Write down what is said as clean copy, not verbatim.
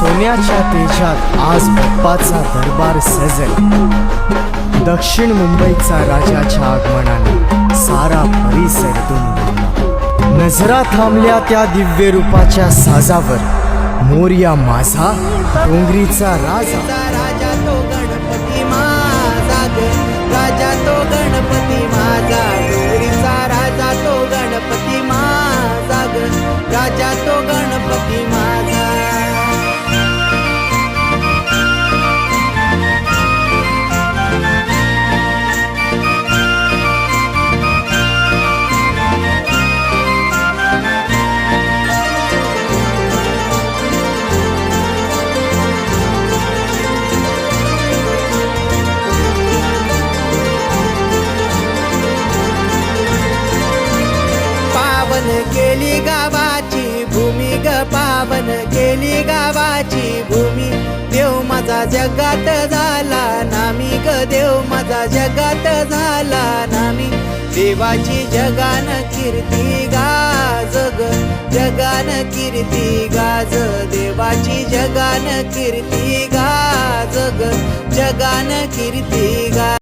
सोन्याच्या तेजात आज बाप्पाचा दरबार सजल। दक्षिण मुंबईचा राजाच्या आगमनाने सारा परिसर दुमदुमला। नजरा थांबल्या त्या दिव्य रूपाच्या साजावर, मोरया माझा डोंगरीचा राजा। राजा तो गणपती माझा ग, राजा तो गणपती माझा, डोंगरीचा राजा तो गणपती माझा ग, राजा तो गणपती माझा। पावन केली गावाची भूमी ग, पावन केली गावाची भूमी। देव माझा जगात झाला नामी ग, देव माझा जगात झाला नामी। देवाची जगान कीर्ती गाज ग, जगान कीर्ती गाज, देवाची जगान कीर्ती गाज ग, जगान कीर्ती गाज।